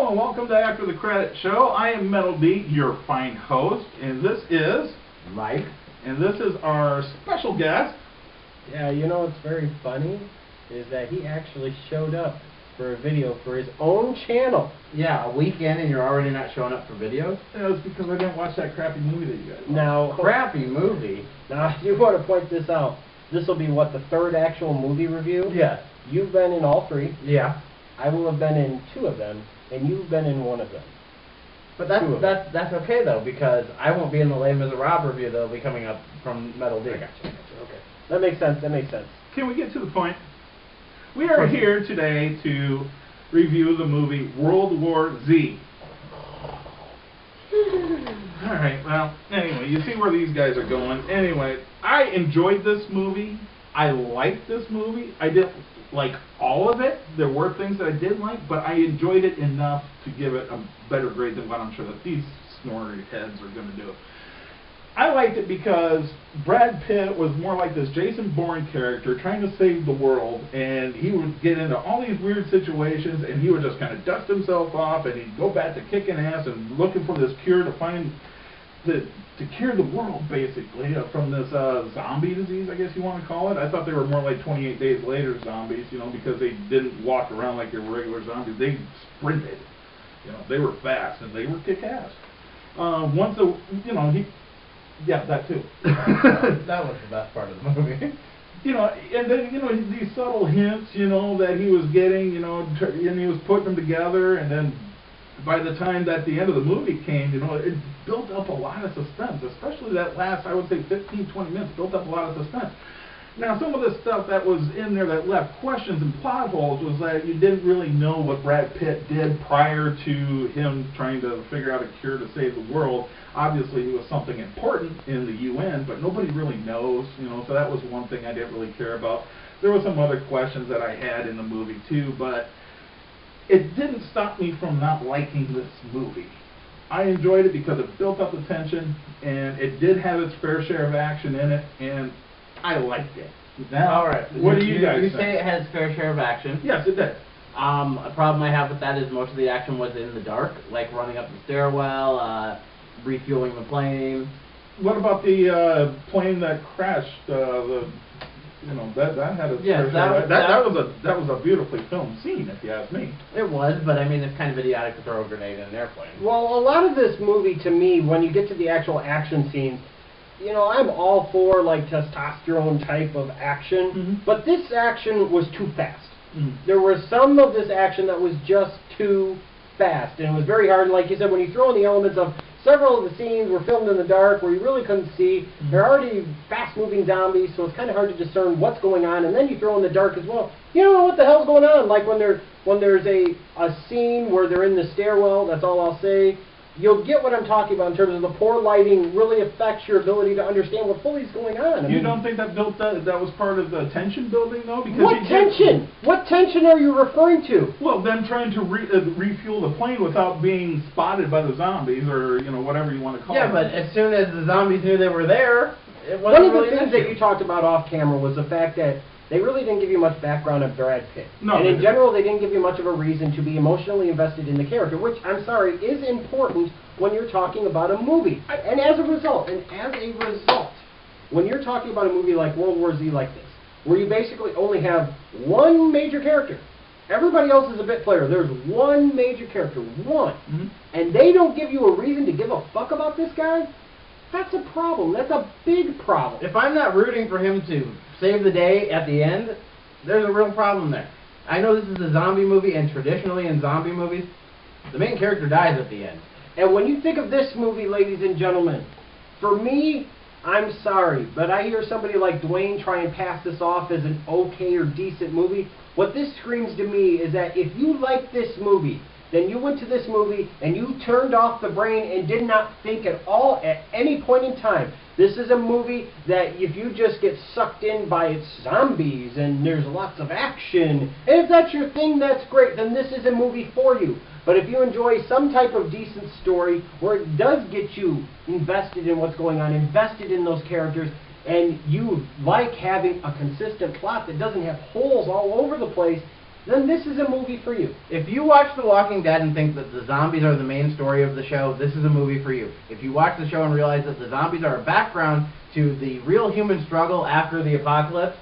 Hello and welcome to After the Credit Show. I am Metal D, your fine host, and this is Mike. And this is our special guest. Yeah, you know what's very funny is that he actually showed up for a video for his own channel. Yeah, a weekend and you're already not showing up for videos? Yeah, it's because I didn't watch that crappy movie that you guys watched. Now, Crappy movie? Now, I do want to point this out. This will be, what, the third actual movie review? Yeah. You've been in all three. Yeah. I will have been in two of them, and you've been in one of them. But that's okay, though, because I won't be in the Les Miserables review that'll be coming up from Metal D. I got you. Okay. That makes sense. That makes sense. Can we get to the point? We are here today to review the movie World War Z. Alright, well, anyway, you see where these guys are going. Anyway, I enjoyed this movie. I liked this movie. I didn't like all of it. There were things that I did like, but I enjoyed it enough to give it a better grade than what I'm sure that these snorri heads are going to do. I liked it because Brad Pitt was more like this Jason Bourne character trying to save the world, and he would get into all these weird situations, and he would just kind of dust himself off, and he'd go back to kicking ass and looking for this cure to find to cure the world, basically, from this zombie disease, I guess you want to call it. I thought they were more like 28 Days Later zombies, you know, because they didn't walk around like your regular zombies. They sprinted. You know, they were fast, and they were kick-ass. Yeah, that too. That was the best part of the movie. You know, and then, you know, these subtle hints, you know, that he was getting, you know, and he was putting them together, and then by the time that the end of the movie came, you know, it built up a lot of suspense, especially that last, I would say, 15, 20 minutes, built up a lot of suspense. Now, some of the stuff that was in there that left questions and plot holes was that you didn't really know what Brad Pitt did prior to him trying to figure out a cure to save the world. Obviously, he was something important in the UN, but nobody really knows, you know, so that was one thing I didn't really care about. There were some other questions that I had in the movie, too, but it didn't stop me from not liking this movie. I enjoyed it because it built up the tension, and it did have its fair share of action in it, and I liked it. Now, all right. What do you guys You think? say it has fair share of action. Yes, it did. A problem I have with that is most of the action was in the dark, like running up the stairwell, refueling the plane. What about the plane that crashed? You know, that had a yes, that was a beautifully filmed scene, if you ask me. It was, but I mean, it's kind of idiotic to throw a grenade in an airplane. Well, a lot of this movie, to me, when you get to the actual action scenes, you know, I'm all for, like, testosterone type of action, but this action was too fast. There was some of this action that was just too fast, and it was very hard. Like you said, when you throw in the elements of several of the scenes were filmed in the dark where you really couldn't see, they're already fast-moving zombies, so it's kind of hard to discern what's going on, and then you throw in the dark as well. You don't know what the hell's going on. Like when there's a scene where they're in the stairwell, that's all I'll say. You'll get what I'm talking about in terms of the poor lighting really affects your ability to understand what fully is going on. You don't think that was part of the tension building, though? Because what tension? What tension are you referring to? Well, them trying to refuel the plane without being spotted by the zombies, or, you know, whatever you want to call it. Yeah, but as soon as the zombies knew they were there, it wasn't One of the really things that you talked about off camera was the fact that they really didn't give you much background of Brad Pitt. No, and in general, they didn't give you much of a reason to be emotionally invested in the character, which, I'm sorry, is important when you're talking about a movie. And as a result, when you're talking about a movie like World War Z like this, where you basically only have one major character, everybody else is a bit player, there's one major character, one, and they don't give you a reason to give a fuck about this guy, that's a problem. That's a big problem. If I'm not rooting for him to save the day at the end, there's a real problem there. I know this is a zombie movie, and traditionally in zombie movies, the main character dies at the end. And when you think of this movie, ladies and gentlemen, for me, I'm sorry, but I hear somebody like Dwayne try and pass this off as an okay or decent movie. What this screams to me is that if you like this movie, then you went to this movie and you turned off the brain and did not think at all at any point in time. This is a movie that if you just get sucked in by its zombies and there's lots of action, and if that's your thing, that's great, then this is a movie for you. But if you enjoy some type of decent story where it does get you invested in what's going on, invested in those characters, and you like having a consistent plot that doesn't have holes all over the place, then this is a movie for you. If you watch The Walking Dead and think that the zombies are the main story of the show, this is a movie for you. If you watch the show and realize that the zombies are a background to the real human struggle after the apocalypse,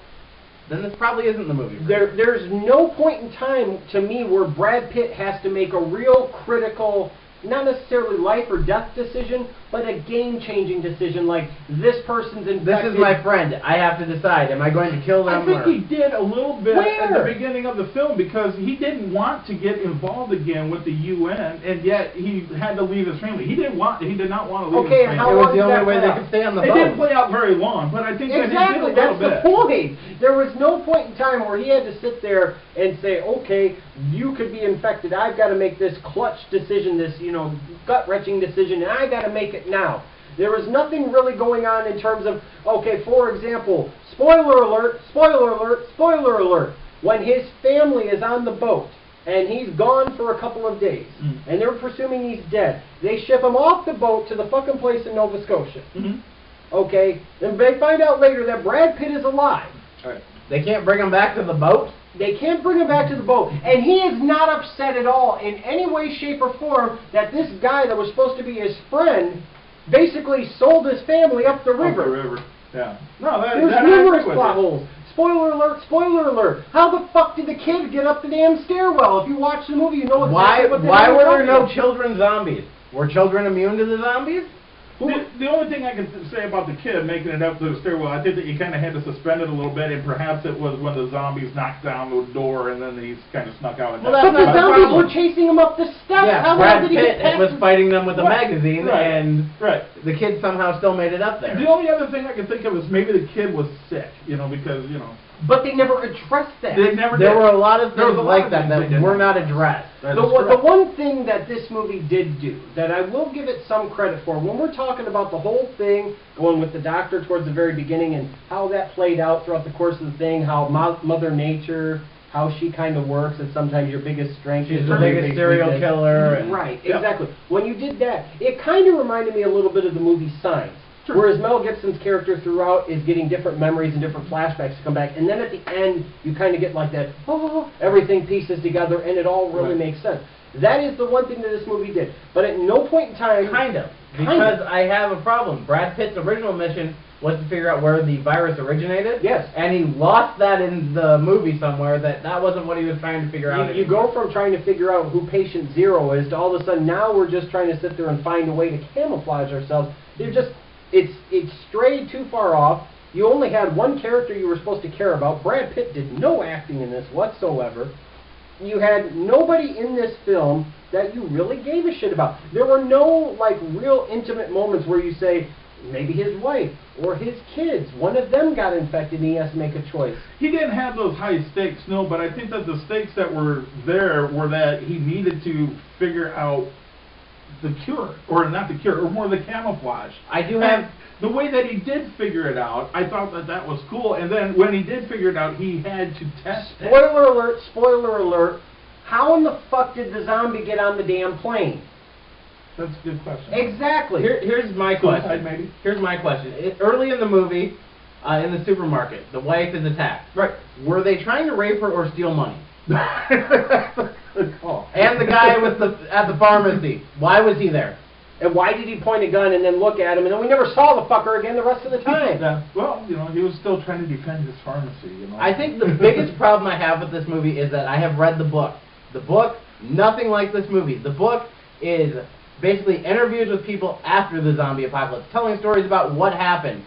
then this probably isn't the movie for you. There's no point in time, to me, where Brad Pitt has to make a real critical, not necessarily life or death decision, but a game-changing decision, like this person's infected. This is my friend. I have to decide, am I going to kill them I think or... he did a little bit at Where? the beginning of the film because he didn't want to get involved again with the UN, and yet he had to leave his family. He did not want to leave his family. how It was long the did only that way play they out? could stay on the It boat. didn't play out very long, but I think Exactly, that he did a that's little the bit. point. There was no point in time where he had to sit there and say, okay, you could be infected. I've got to make this clutch decision, this, gut-wrenching decision, and I got to make it now. There was nothing really going on in terms of, okay, for example, spoiler alert, spoiler alert, spoiler alert. When his family is on the boat, and he's gone for a couple of days, and they're presuming he's dead, they ship him off the boat to the fucking place in Nova Scotia. Okay, and they find out later that Brad Pitt is alive. Right. They can't bring him back to the boat? They can't bring him back to the boat. And he is not upset at all in any way, shape, or form that this guy that was supposed to be his friend basically sold his family up the river. Up the river. Yeah. No, There's that numerous I agree with plot you. holes. Spoiler alert, spoiler alert. How the fuck did the kid get up the damn stairwell? If you watch the movie, you know exactly what the Why hell were we're there no talking children zombies? Were children immune to the zombies? The only thing I can say about the kid making it up to the stairwell, I think that you kind of had to suspend it a little bit, and perhaps it was when the zombies knocked down the door, and then he's kind of snuck out. And Well, But that's the not the zombies problem. were chasing him up the steps. Yeah, How Brad did he get Pitt past was fighting them with a Right. magazine, Right. and Right. the kid somehow still made it up there. The only other thing I can think of is maybe the kid was sick, because, But they never addressed that. they never There did. were a lot of There was things a lot like of that things they that did were not. not addressed. That The is one, correct. the one thing that this movie did do, that I will give it some credit for, when we're talking about the whole thing, going with the doctor towards the very beginning and how that played out throughout the course of the thing, how Mother Nature, how she kind of works, and sometimes your biggest strength She's is the your biggest serial weakness. killer. And Right, Yeah. exactly. When you did that, it kind of reminded me a little bit of the movie Signs. Sure. Whereas Mel Gibson's character throughout is getting different memories and different flashbacks to come back. And then at the end, you kind of get like that, oh, everything pieces together, and it all really Right. makes sense. That is the one thing that this movie did. But at no point in time... Kind of. Kind Because of. I have a problem. Brad Pitt's original mission was to figure out where the virus originated. Yes. And he lost that in the movie somewhere, that wasn't what he was trying to figure out. You go from trying to figure out who patient zero is to all of a sudden now we're just trying to sit there and find a way to camouflage ourselves. It's strayed too far off. You only had one character you were supposed to care about. Brad Pitt did no acting in this whatsoever. You had nobody in this film that you really gave a shit about. There were no real intimate moments where you say, maybe his wife or his kids, one of them got infected and he has to make a choice. He didn't have those high stakes, no, but I think that the stakes that were there were that he needed to figure out the cure, or not the cure, or more the camouflage. I do have... And the way that he did figure it out, I thought that was cool, and then when he did figure it out, he had to test it. Spoiler alert, how in the fuck did the zombie get on the damn plane? That's a good question. Exactly. Here's my Suicide, question. maybe? Here's my question. Early in the movie, in the supermarket, the wife is attacked. Right. Were they trying to rape her or steal money? Good call. And the guy at the pharmacy, why was he there? And why did he point a gun and then look at him and then we never saw the fucker again the rest of the time? Yeah. Well, he was still trying to defend his pharmacy, I think the biggest problem I have with this movie is that I have read the book. The book, nothing like this movie. The book is basically interviews with people after the zombie apocalypse, telling stories about what happened.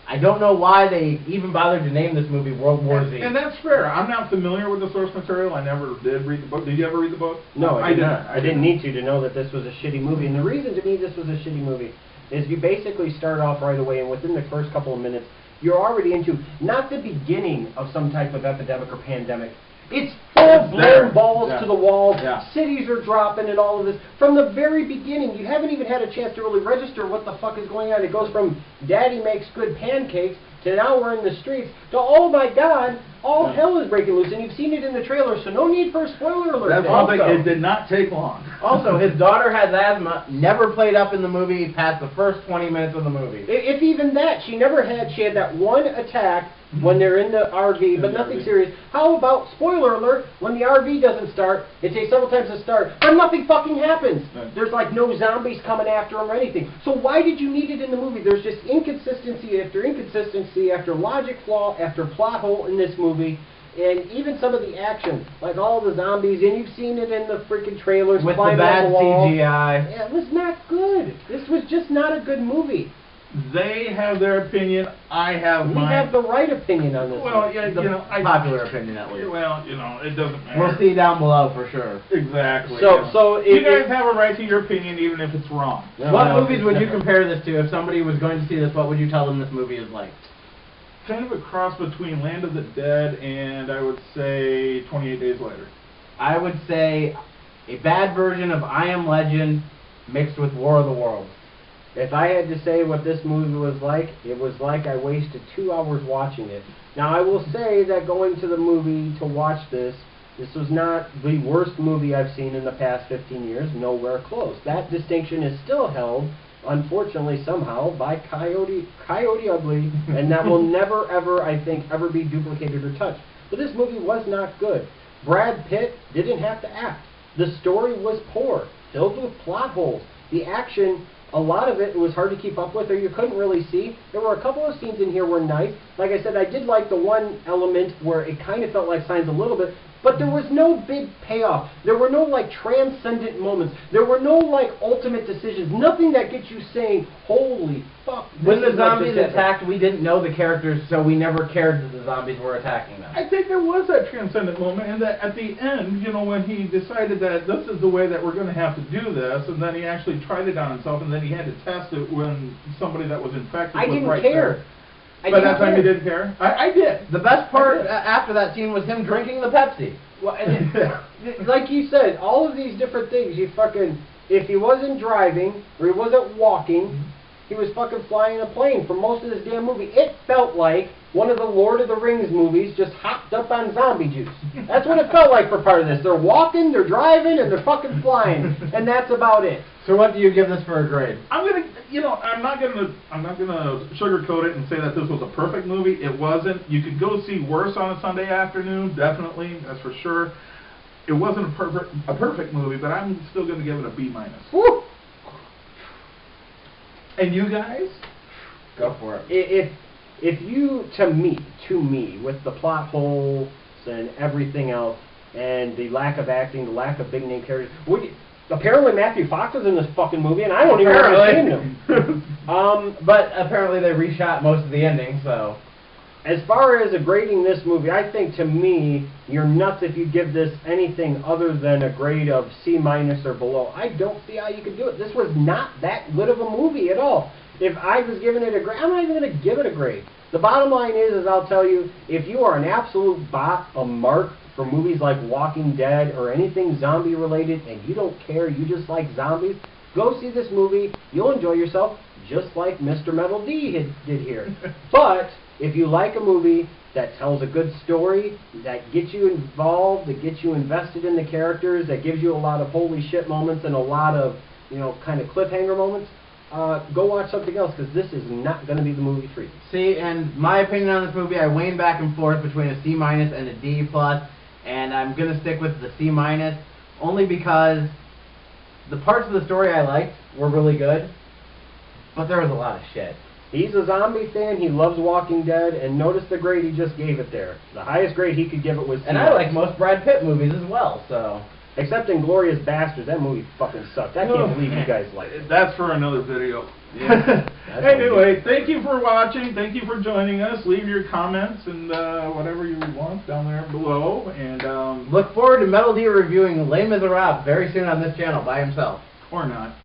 I don't know why they even bothered to name this movie World War Z. And that's fair. I'm not familiar with the source material. I never did read the book. Did you ever read the book? No, I did not. I I didn't need to know that this was a shitty movie. And the reason to me this was a shitty movie is you basically start off right away and within the first couple of minutes, you're already into not the beginning of some type of epidemic or pandemic. It's It's full there. blown balls Yeah. to the walls. Yeah. Cities are dropping and all of this. From the very beginning, you haven't even had a chance to really register what the fuck is going on. It goes from Daddy makes good pancakes to now we're in the streets to, oh my God, all hell is breaking loose. And you've seen it in the trailer, so no need for a spoiler alert. That's there. one thing. Also- It did not take long. Also, his daughter has asthma, never played up in the movie past the first 20 minutes of the movie. If even that, she had that one attack when they're in the RV, but In the nothing RV. serious. How about, spoiler alert, when the RV doesn't start, it takes several times to start, but nothing fucking happens. Right. There's like no zombies coming after him or anything. So why did you need it in the movie? There's just inconsistency after logic flaw after plot hole in this movie. And even some of the action, like all the zombies, and you've seen it in the freaking trailers. With the climbing bad up the wall. CGI. Yeah, it was not good. This was just not a good movie. They have their opinion. I have We mine. have the right opinion on this. Well, one. yeah, The you know, popular opinion, at least. Well, you know, it doesn't matter. We'll see down below for sure. Exactly. So, yeah. so you it, guys have a right to your opinion, even if it's wrong. What movies would you compare this to? If somebody was going to see this, what would you tell them this movie is like? Kind of a cross between Land of the Dead and I would say 28 Days Later. I would say a bad version of I Am Legend mixed with War of the Worlds. If I had to say what this movie was like, it was like I wasted 2 hours watching it. Now, I will say that going to the movie to watch this was not the worst movie I've seen in the past 15 years, nowhere close. That distinction is still held, unfortunately, somehow, by Coyote Ugly, and that will never, ever, I think, ever be duplicated or touched. But this movie was not good. Brad Pitt didn't have to act. The story was poor, filled with plot holes. The action, a lot of it was hard to keep up with, or you couldn't really see. There were a couple of scenes in here were nice. Like I said, I did like the one element where it kind of felt like Signs a little bit, but there was no big payoff. There were no, like, transcendent moments. There were no, like, ultimate decisions. Nothing that gets you saying, holy fuck. When the this is what zombies just happened. attacked, we didn't know the characters, so we never cared that the zombies were attacking them. I think there was that transcendent moment, and that at the end, you know, when he decided that this is the way that we're going to have to do this, and then he actually tried it on himself, and then he had to test it when somebody that was infected I was didn't right care. there. I By didn't that time, care. you didn't care? I did. The best part I did. after that scene was him drinking the Pepsi. Well, and like you said, all of these different things, if he wasn't driving, or he wasn't walking, he was fucking flying a plane for most of this damn movie. It felt like one of the Lord of the Rings movies just hopped up on zombie juice. That's what it felt like for part of this. They're walking, they're driving, and they're fucking flying, and that's about it. So what do you give this for a grade? I'm not gonna sugarcoat it and say that this was a perfect movie. It wasn't. You could go see worse on a Sunday afternoon, definitely, that's for sure. It wasn't a perfect movie, but I'm still gonna give it a B-. Woo! And you guys? Go for it. If you, to me, with the plot holes and everything else, and the lack of acting, the lack of big name characters, apparently Matthew Fox is in this fucking movie, and I don't even remember seeing him. But apparently they reshot most of the ending, so. As far as grading this movie, I think, to me, you're nuts if you give this anything other than a grade of C- or below. I don't see how you could do it. This was not that good of a movie at all. If I was giving it a grade, I'm not even going to give it a grade. The bottom line is I'll tell you, if you are an absolute bot, a mark for movies like Walking Dead or anything zombie related, and you don't care, you just like zombies, go see this movie. You'll enjoy yourself, just like Mr. Metal D did here. But if you like a movie that tells a good story, that gets you involved, that gets you invested in the characters, that gives you a lot of holy shit moments and a lot of, kind of cliffhanger moments, go watch something else, because this is not going to be the movie for you. See, and my opinion on this movie, I wane back and forth between a C- and a D+, and I'm going to stick with the C-, only because the parts of the story I liked were really good, but there was a lot of shit. He's a zombie fan, he loves Walking Dead, and notice the grade he just gave it there. The highest grade he could give it was C-. And I like most Brad Pitt movies as well, so. Except Inglourious Basterds, that movie fucking sucked. I can't believe you guys like it. That's for another video. Yeah. Anyway, thank you for watching. Thank you for joining us. Leave your comments and whatever you want down there below. And look forward to Metal D reviewing Les Miserables very soon on this channel by himself. or not.